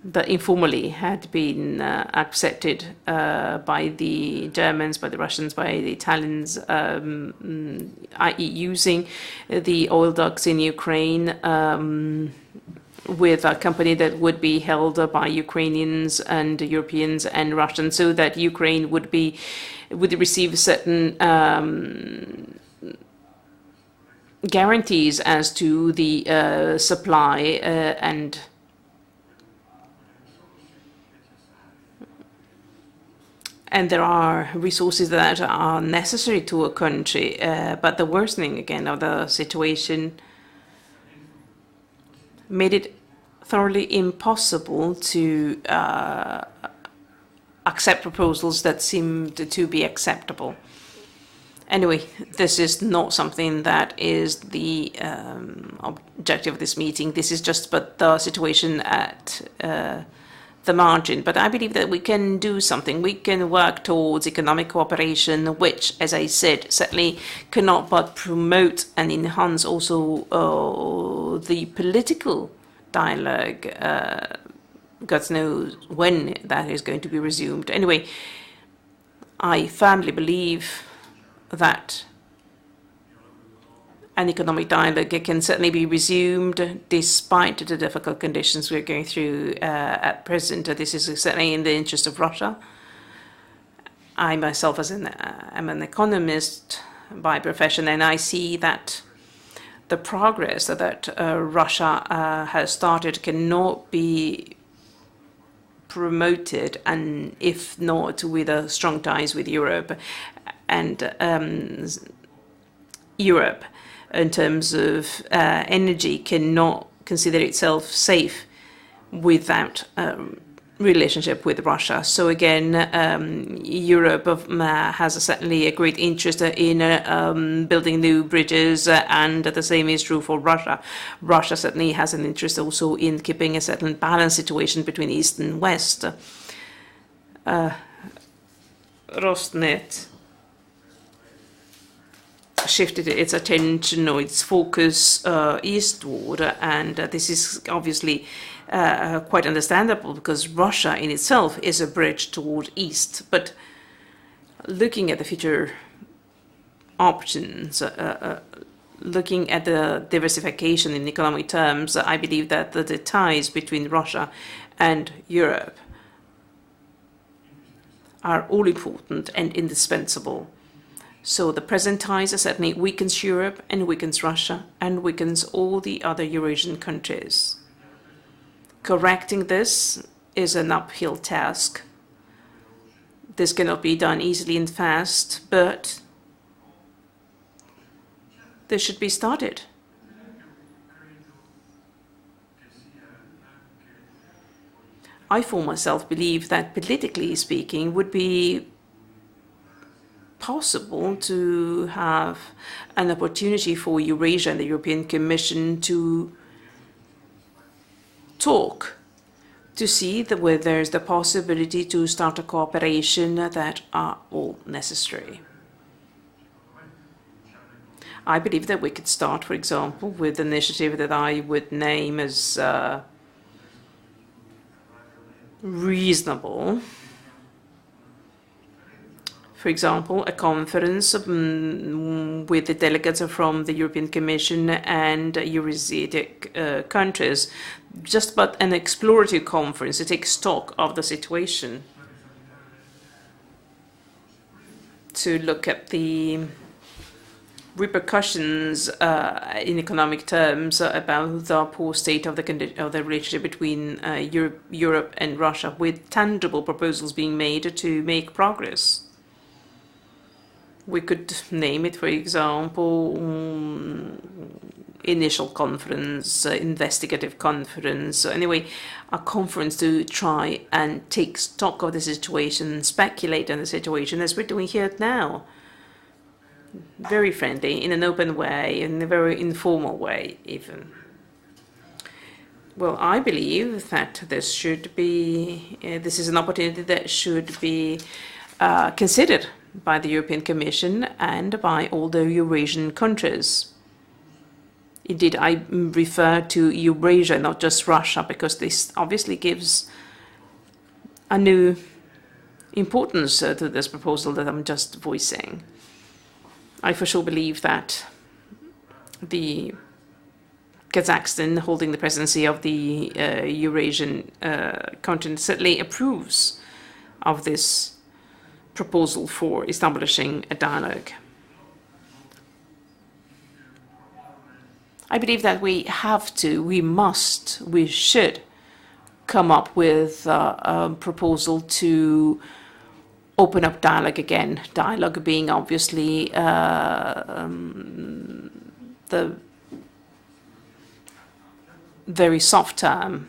S2: that informally had been accepted by the Germans, by the Russians, by the Italians, i.e. using the oil ducts in Ukraine with a company that would be held by Ukrainians and Europeans and Russians, so that Ukraine would receive certain guarantees as to the supply and there are resources that are necessary to a country, but the worsening again of the situation made it thoroughly impossible to accept proposals that seemed to be acceptable. Anyway, this is not something that is the objective of this meeting. This is just but the situation at the margin. But I believe that we can do something. We can work towards economic cooperation, which, as I said, certainly cannot but promote and enhance also the political dialogue. God knows when that is going to be resumed. Anyway, I firmly believe that an economic dialogue can certainly be resumed despite the difficult conditions we're going through at present. This is certainly in the interest of Russia. I myself am an economist by profession, and I see that the progress that Russia has started cannot be promoted, and if not with strong ties with Europe. And Europe, in terms of energy, cannot consider itself safe without relationship with Russia. So again, Europe has certainly a great interest in building new bridges, and the same is true for Russia. Russia certainly has an interest also in keeping a certain balanced situation between East and West. Rosneft shifted its attention or its focus eastward, and this is obviously quite understandable because Russia in itself is a bridge toward east. But looking at the future options, looking at the diversification in economic terms, I believe that the ties between Russia and Europe are all important and indispensable. So the present ties certainly weakens Europe and weakens Russia and weakens all the other Eurasian countries. Correcting this is an uphill task. This cannot be done easily and fast, but this should be started. I for myself believe that politically speaking would be possible to have an opportunity for Eurasia and the European Commission to talk, to see whether there's the possibility to start a cooperation that are all necessary. I believe that we could start, for example, with an initiative that I would name as reasonable. For example, a conference with the delegates from the European Commission and Eurasiatic countries, just but an exploratory conference to take stock of the situation, to look at the repercussions in economic terms about the poor state of the relationship between Europe and Russia, with tangible proposals being made to make progress. We could name it, for example, initial conference, investigative conference. Anyway, a conference to try and take stock of the situation, speculate on the situation, as we're doing here now. Very friendly, in an open way, in a very informal way, even. Well, I believe that this should be, this is an opportunity that should be considered by the European Commission and by all the Eurasian countries. Indeed, I refer to Eurasia, not just Russia, because this obviously gives a new importance to this proposal that I'm just voicing. I for sure believe that the Kazakhstan, holding the presidency of the Eurasian continent, certainly approves of this proposal for establishing a dialogue. I believe that we have to, we must, we should come up with a proposal to open up dialogue again. Dialogue being obviously the very soft term.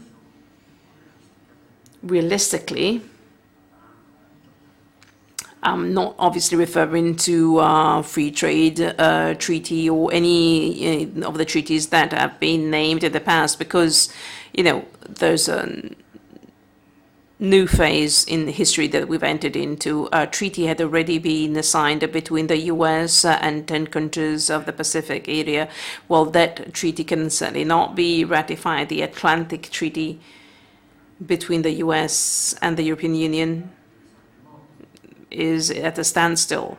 S2: Realistically, I'm not obviously referring to free trade treaty or any of the treaties that have been named in the past, because, you know, there's a new phase in history that we've entered into. A treaty had already been signed between the US and 10 countries of the Pacific area. Well, that treaty can certainly not be ratified. The Atlantic Treaty between the US and the European Union is at a standstill.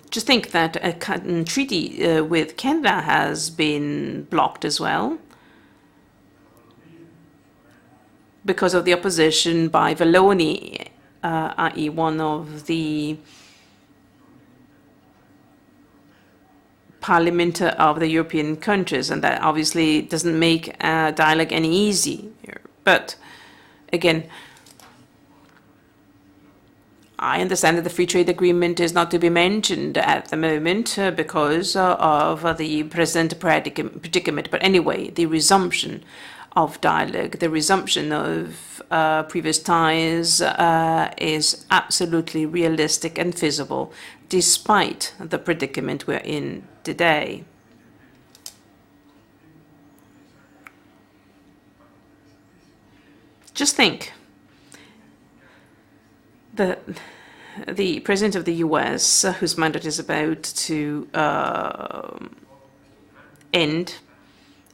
S2: Just think that a treaty with Canada has been blocked as well because of the opposition by Wallonie, i.e. one of the parliament of the European countries, and that obviously doesn't make dialogue any easier. But again, I understand that the free trade agreement is not to be mentioned at the moment because of the present predicament. But anyway, the resumption of dialogue, the resumption of previous ties is absolutely realistic and feasible, despite the predicament we're in today. Just think. The president of the US, whose mandate is about to end,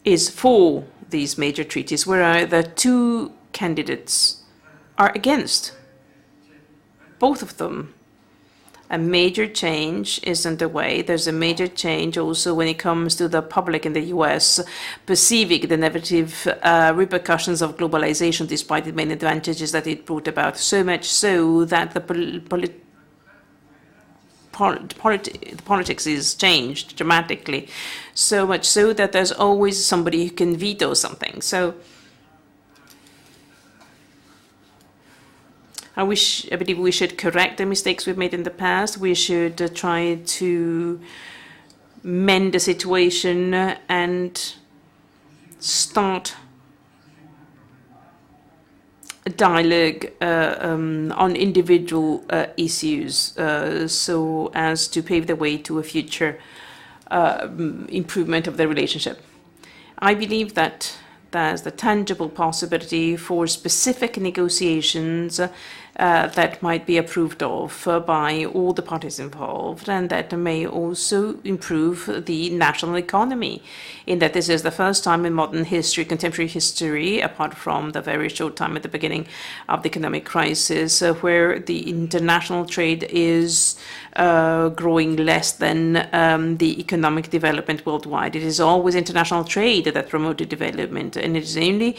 S2: is for these major treaties, whereas the two candidates are against. Both of them. A major change is underway. There's a major change also when it comes to the public in the US perceiving the negative repercussions of globalization, despite the many advantages that it brought about. So much so that the politics is changed dramatically. So much so that there's always somebody who can veto something. So I believe we should correct the mistakes we've made in the past. We should try to mend the situation and start a dialogue on individual issues so as to pave the way to a future improvement of the relationship. I believe that there's the tangible possibility for specific negotiations that might be approved of by all the parties involved, and that may also improve the national economy, in that this is the first time in modern history, contemporary history, apart from the very short time at the beginning of the economic crisis, where the international trade is growing less than the economic development worldwide. It is always international trade that promoted development, and it is only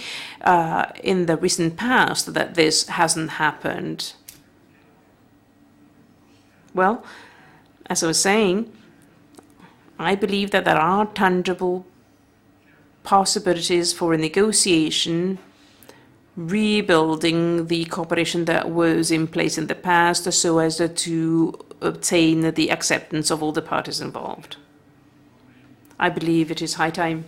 S2: in the recent past that this hasn't happened. Well, as I was saying, I believe that there are tangible possibilities for a negotiation, rebuilding the cooperation that was in place in the past so as to obtain the acceptance of all the parties involved. I believe it is high time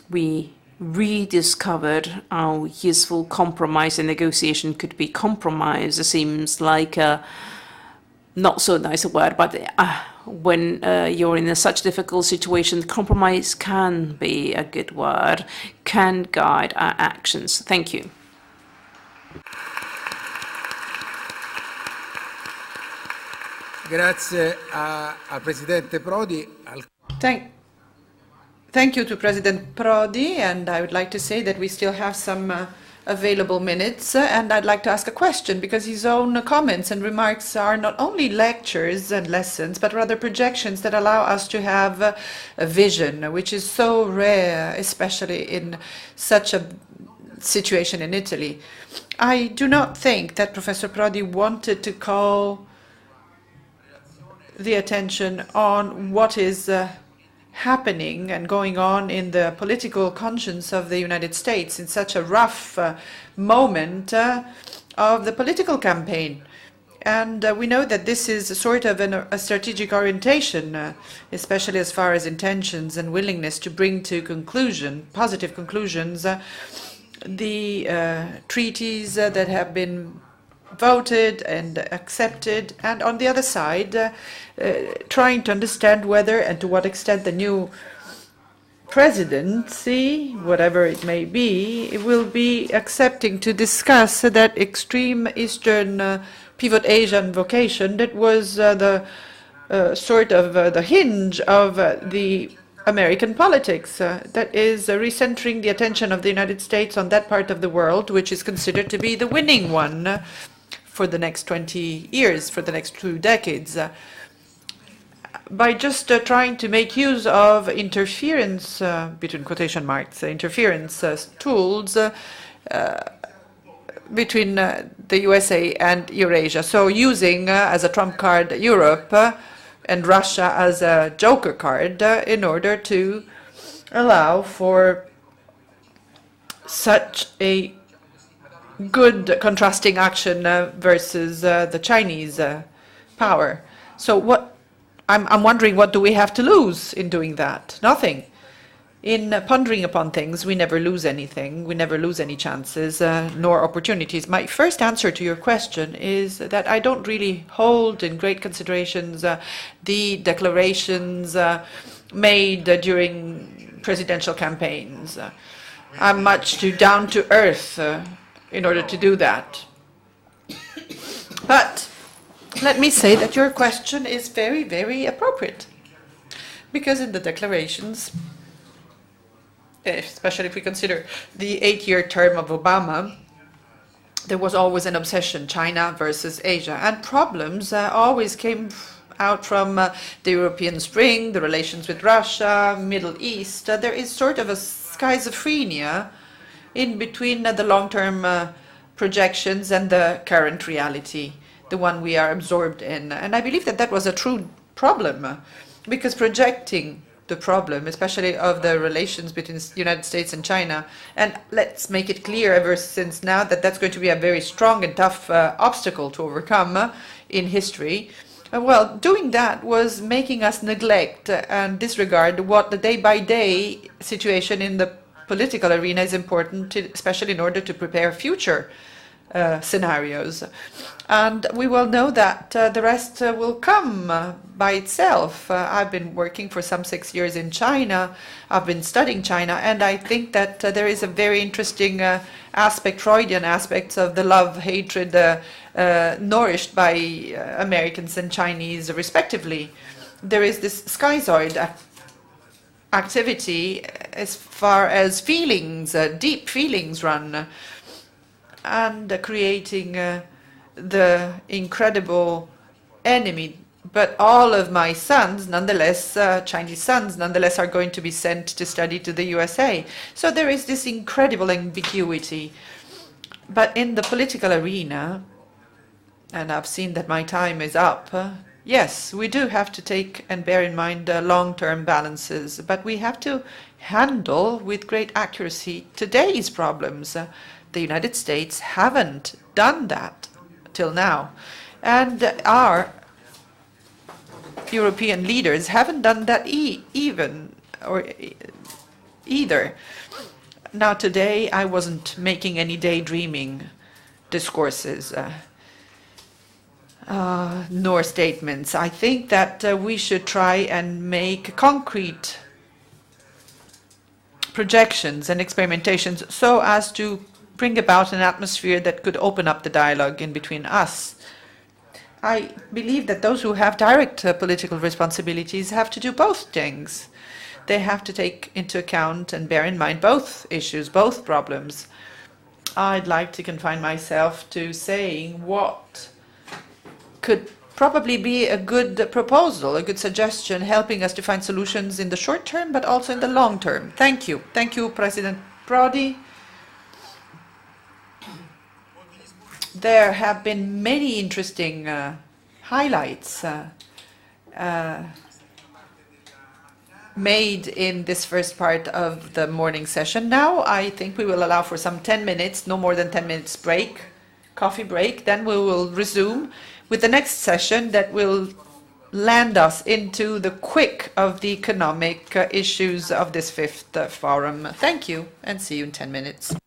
S2: we rediscovered how useful compromise and negotiation could be. Compromise seems like a not so nice a word, but when you're in such difficult situation, compromise can be a good word, can guide our actions. Thank you.
S1: Grazie al Presidente Prodi.
S3: Thank you to President Prodi, and I would like to say that we still have some available minutes, and I'd like to ask a question, because his own comments and remarks are not only lectures and lessons, but rather projections that allow us to have a vision, which is so rare, especially in such a situation in Italy. I do not think that Professor Prodi wanted to call the attention on what is happening and going on in the political conscience of the United States in such a rough moment of the political campaign. And we know that this is a sort of a strategic orientation, especially as far as intentions and willingness to bring to conclusion, positive conclusions, the treaties that have been voted and accepted, and on the other side, trying to understand whether and to what extent the new presidency, whatever it may be, will be accepting to discuss that extreme Eastern pivot Asian vocation that was the sort of the hinge of the American politics, that is recentering the attention of the United States on that part of the world which is considered to be the winning one for the next 20 years, for the next 2 decades. By just trying to make use of interference, between quotation marks, interference tools between the USA and Eurasia. So using as a trump card Europe and Russia as a joker card in order to allow for such a good contrasting action versus the Chinese power. So I'm wondering, what do we have to lose in doing that? Nothing. In pondering upon things, we never lose anything. We never lose any chances nor opportunities. My first answer to your question is that I don't really hold in great considerations the declarations made during presidential campaigns. I'm much too down to earth in order to do that. But let me say that your question is very, very appropriate. Because in the declarations, especially if we consider the 8-year term of Obama, there was always an obsession, China versus Asia. And problems always came out from the European Spring, the relations with Russia, Middle East. There is sort of a schizophrenia in between the long-term projections and the current reality, the one we are absorbed in. And I believe that that was a true problem, because projecting the problem, especially of the relations between the United States and China, and let's make it clear ever since now that that's going to be a very strong and tough obstacle to overcome in history. Well, doing that was making us neglect and disregard what the day-by-day situation in the political arena is important, especially in order to prepare future scenarios. And we will know that the rest will come by itself. I've been working for some 6 years in China. I've been studying China, and I think that there is a very interesting aspect, Freudian aspects of the love-hatred nourished by Americans and Chinese respectively. There is this schizoid activity as far as feelings, deep feelings run, and creating the incredible enemy. But all of my sons, nonetheless, Chinese sons, nonetheless, are going to be sent to study to the USA. So there is this incredible ambiguity. But in the political arena, and I've seen that my time is up, yes, we do have to take and bear in mind long-term balances, but we have to handle with great accuracy today's problems. The United States haven't done that till now, and our European leaders haven't done that either. Now today I wasn't making any daydreaming discourses nor statements. I think that we should try and make concrete projections and experimentations so as to bring about an atmosphere that could open up the dialogue in between us. I believe that those who have direct political responsibilities have to do both things. They have to take into account and bear in mind both issues, both problems. I'd like to confine myself to saying what could probably be a good proposal, a good suggestion, helping us to find solutions in the short term, but also in the long term. Thank you. Thank you, President Prodi. There have been many interesting made in this first part of the morning session. Now I think we will allow for some 10 minutes, no more than 10 minutes break, coffee break. Then we will resume with the next session that will land us into the quick of the economic issues of this fifth forum. Thank you, and see you in 10 minutes.